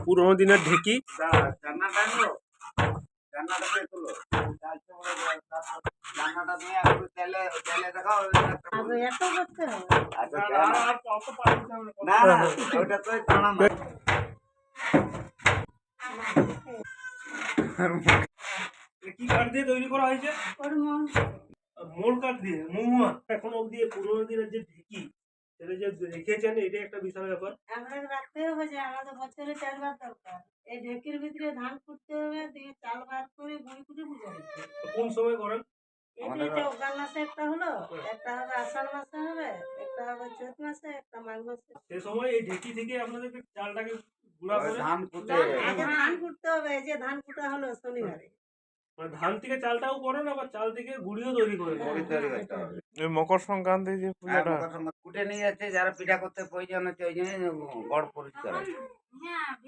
পুরোনো দিনের ঢেকি। কি কাঠ দিয়ে তৈরি করা হয়েছে? মোল কাঠ দিয়ে, মহুয়া। এখন অব্দি পুরোনো দিনের যে ঢেকি সেটা যে রেখেছেন, এটা একটা বিশাল ব্যাপার। আমরা রাখতে হবে যে আমাদের বছরে 4 বার দরকার। এই ঢেকির ভিতরে ধান কুটতে হবে, দিয়ে চাল বার করে গুঁড়ি করে পূজা দিতে হবে। কোন সময় করেন? এটা অগ্রহায়ণ মাসে একটা হলো, একটা হবে আষাঢ় মাসে হবে, একটা হবে চৈত মাসে, একটা মাঘ মাসে। সেই সময় এই ঢেকি থেকে আপনাদেরকে চালটাকে গুঁড়া করে আগে ধান কুটতে হবে। এই যে ধান কুটা হলো শনিবারে। মানে ধান থেকে চালটাও করেন, আবার চাল থেকে গুঁড়িও তৈরি করেন। মকর সংক্রান্তি যে পূজাটা কুটে নিয়ে যাচ্ছে যারা পিঠা করতে প্রয়োজন হচ্ছে ওই জন্য গড় পরিষ্কার